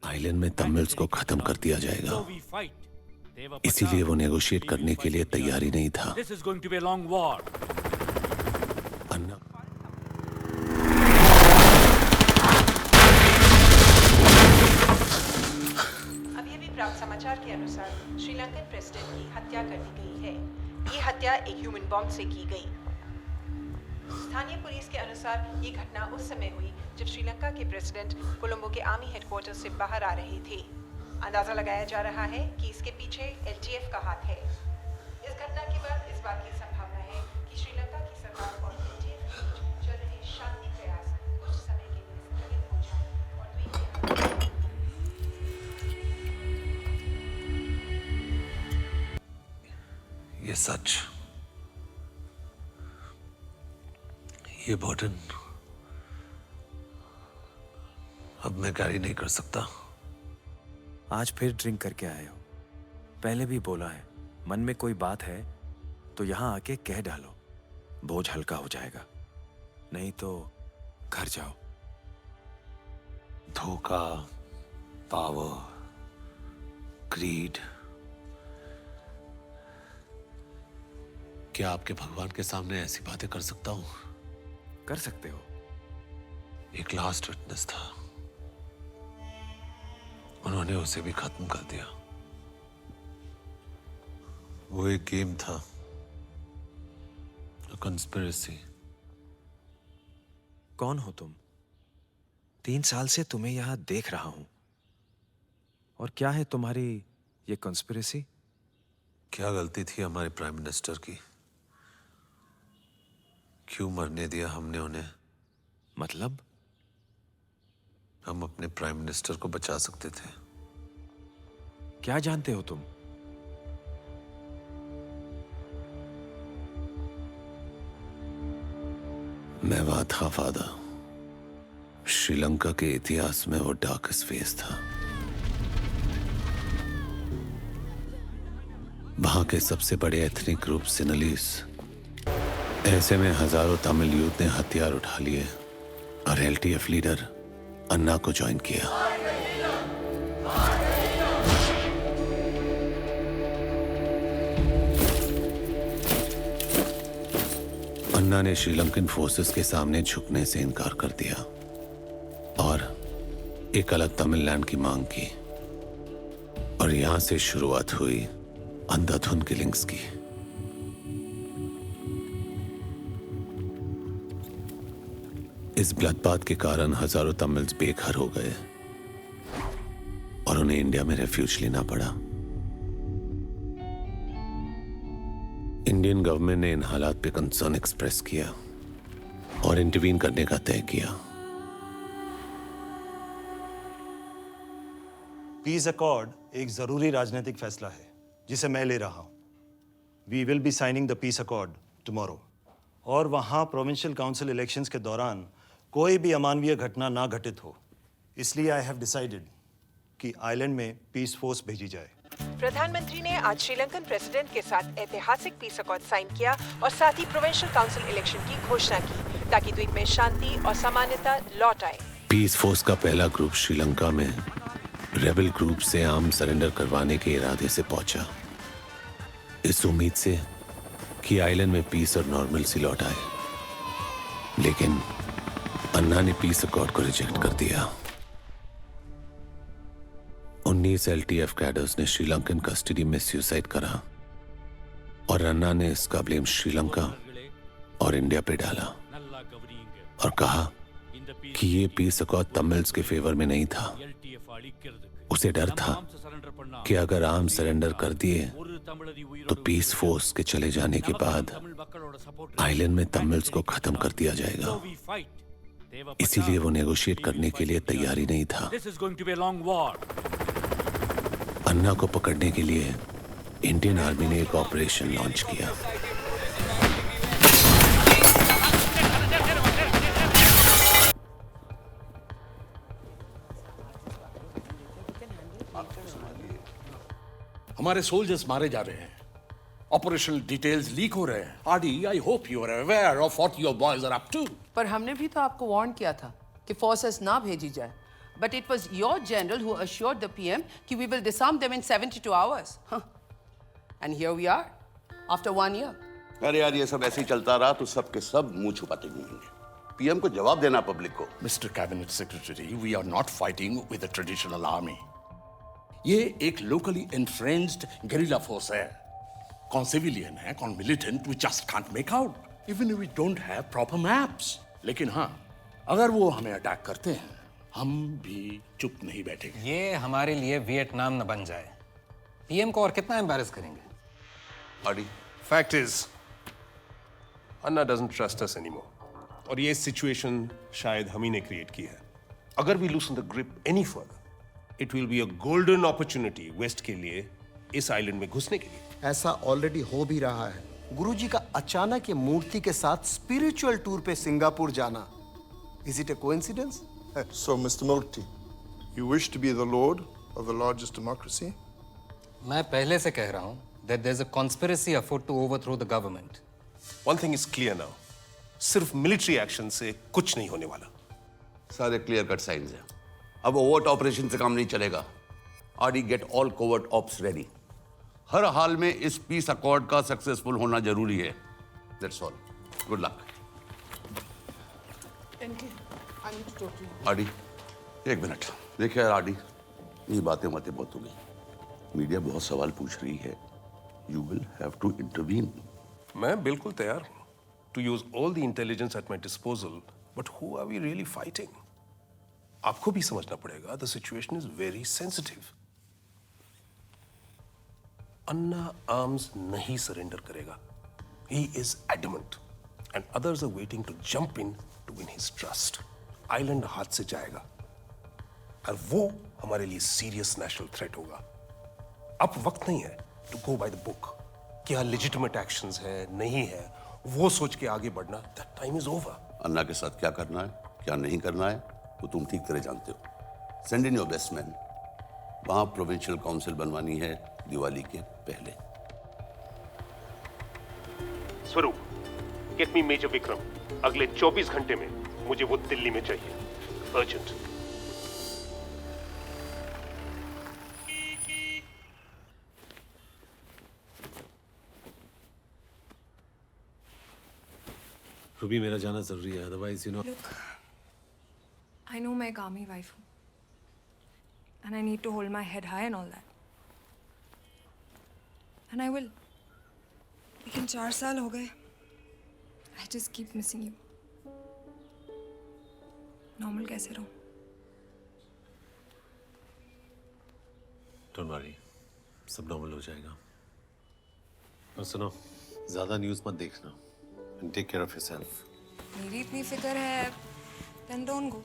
Island में Tamils को खत्म कर दिया जाएगा, इसीलिए वो नेगोशिएट करने के लिए तैयारी नहीं था। अन्ना अभी अभी प्राप्त समाचार के अनुसार श्रीलंकन प्रेसिडेंट की हत्या कर दी गई है। ये हत्या एक ह्यूमन बॉम्ब से की गई। स्थानीय पुलिस के अनुसार ये घटना उस समय हुई जब श्रीलंका के प्रेसिडेंट कोलंबो के आर्मी हेडक्वार्टर से बाहर आ रहे थे। अंदाजा लगाया जा रहा है कि इसके पीछे एलटीएफ का हाथ है। इस घटना के बाद इस बात की संभावना है कि श्रीलंका की सरकार और एलटीएफ के बीच चल रहे शांति प्रयास कुछ समय के लिए स्थगित हो जाए और ये सच, ये बॉटन अब मैं कैरी नहीं कर सकता। आज फिर ड्रिंक करके आए हो। पहले भी बोला है, मन में कोई बात है तो यहां आके कह डालो, बोझ हल्का हो जाएगा। नहीं तो घर जाओ। धोखा, पावर, ग्रीड, क्या आपके भगवान के सामने ऐसी बातें कर सकता हूं? कर सकते हो। एक लास्ट विटनेस था, उन्होंने उसे भी खत्म कर दिया। वो एक गेम था, कंस्पिरेसी। कौन हो तुम? 3 साल से तुम्हें यहां देख रहा हूं। और क्या है तुम्हारी ये कॉन्स्पिरेसी? क्या गलती थी हमारे प्राइम मिनिस्टर की? क्यों मरने दिया हमने उन्हें? मतलब? हम अपने प्राइम मिनिस्टर को बचा सकते थे। क्या जानते हो तुम? मैं वहां था फादर। श्रीलंका के इतिहास में वो डार्केस्ट फेज था। वहां के सबसे बड़े एथनिक ग्रुप सिनलीस। ऐसे में हजारों तमिल यूथ ने हथियार उठा लिए और एलटीएफ लीडर अन्ना को ज्वाइन किया। अन्ना ने श्रीलंकन फोर्सेस के सामने झुकने से इनकार कर दिया और एक अलग तमिलनाडु की मांग की। और यहां से शुरुआत हुई अंधाधुंध किलिंग्स की। इस ब्लडबाथ के कारण हजारों तमिल्स बेघर हो गए और उन्हें इंडिया में रेफ्यूज लेना पड़ा। इंडियन गवर्नमेंट ने इन हालात पे कंसर्न एक्सप्रेस किया और इंटरवीन करने का तय किया। पीस अकॉर्ड एक जरूरी राजनीतिक फैसला है जिसे मैं ले रहा हूं। We will be signing the peace accord tomorrow. और वहां प्रोविंशियल काउंसिल इलेक्शंस के दौरान कोई भी अमानवीय घटना ना घटित हो, इसलिए आई हैव डिसाइडेड कि आइलैंड में पीस फोर्स भेजी जाए। प्रधानमंत्री ने आज श्रीलंकन प्रेसिडेंट के साथ ऐतिहासिक पीस अकॉर्ड साइन किया और साथ ही प्रोविंशियल काउंसिल इलेक्शन की घोषणा की ताकि द्वीप में शांति और सामान्यता लौट आए। पीस फोर्स का पहला ग्रुप श्रीलंका में रेबल ग्रुप से आर्म सरेंडर करवाने के इरादे से पहुंचा, इस उम्मीद से कि आइलैंड में पीस और नॉर्मलसी लौट आए। लेकिन अन्ना ने पीस अकॉर्ड को रिजेक्ट कर दिया। 19 एलटीएफ कैडर्स ने श्रीलंकन कस्टडी में सुसाइड करा और अन्ना ने इसका ब्लेम श्रीलंका और इंडिया पे डाला और कहा कि ये पीस अकॉर्ड तमिल्स के फेवर में नहीं था। उसे डर था कि अगर आर्म सरेंडर कर दिए तो पीस फोर्स के चले जाने के बाद आइलैंड में तमिल्स को खत्म कर दिया जाएगा, इसीलिए वो नेगोशिएट करने के लिए तैयारी नहीं था। अन्ना को पकड़ने के लिए इंडियन आर्मी ने एक ऑपरेशन लॉन्च किया। हमारे सोल्जर्स मारे जा रहे हैं, ऑपरेशनल डिटेल्स लीक हो रहे हैं। RD, I hope you are aware of what your boys are up to. पर हमने भी तो आपको वार्न किया था कि फोर्सेस ना भेजी जाए। But it was your general who assured the PM that we will disarm them in 72 hours. Huh. And here we are, after 1 year. अरे यार ये सब ऐसे ही चलता रहा तो सब के सब मुंह छुपाते घूमेंगे। पीएम को जवाब देना पब्लिक को। Mr. Cabinet Secretary, we are not fighting with the traditional army. ये एक locally entrenched guerrilla force है। कौन civilian है, कौन militant, we just can't make out. Even if we don't have proper maps. लेकिन हाँ, अगर वो हमें अटैक करते हैं, हम भी चुप नहीं बैठेंगे। ये हमारे लिए वियतनाम न बन जाए। पीएम को और कितना एम्बैरेस करेंगे? आदि Fact is, Anna doesn't trust us anymore. और ये सिचुएशन शायद हम ही ने क्रिएट की है। अगर we loosen the grip any further, it will be a golden opportunity west के लिए इस आइलैंड में घुसने के लिए। ऐसा ऑलरेडी हो भी रहा है। गुरुजी का अचानक ये मूर्ति के साथ स्पिरिचुअल टूर पे सिंगापुर जाना, is it A coincidence? So, Mr. Murthy, you wish to be the lord of the largest democracy? मैं पहले से कह रहा हूं that there's a conspiracy afoot to overthrow the government. One thing is clear now. सिर्फ military action से कुछ नहीं होने वाला। सारे क्लियर कट साइंस हैं। अब ओवर्ट ऑपरेशन से काम नहीं चलेगा। Adi get all covert ops ready. हर हाल में इस पीस अकॉर्ड का सक्सेसफुल होना जरूरी है। That's all. Good luck. Adi एक मिनट देखिए यार आदि, ये बातें बहुत हो गई। मीडिया बहुत सवाल पूछ रही है। You will have to intervene. मैं बिल्कुल तैयार हूं to use all the intelligence at my disposal, but who are we really fighting? आपको भी समझना पड़ेगा, the situation is very sensitive. Anna arms नहीं सरेंडर करेगा. He is adamant, and others are waiting to jump in to win his trust. Island हाथ से जाएगा, और वो हमारे लिए सीरियस नेशनल थ्रेट होगा. अब वक्त नहीं है to go by the book. क्या legitimate actions है, नहीं है, वो सोच के आगे बढ़ना, that time is over. अन्ना के साथ क्या करना है, क्या नहीं करना है, वो तुम ठीक तरह जानते हो। Send in your best man. वहां प्रोविंशियल काउंसिल बनवानी है दिवाली के पहले। स्वरूप, गेट मी मेजर विक्रम। अगले 24 घंटे में मुझे वो दिल्ली में चाहिए, अर्जेंट। रूबी, मेरा जाना जरूरी है, otherwise you know. Look, I know मैं एक आर्मी वाइफ हूँ, and I need to hold my head high and all that, and I will. लेकिन 4 साल हो गए, I just keep missing you. Normal कैसे रहूँ? डोंट वरी, सब नॉर्मल हो जाएगा। और सुनो, ज्यादा न्यूज़ मत देखना। And take care of yourself. मेरी इतनी फिक्र है, then don't go.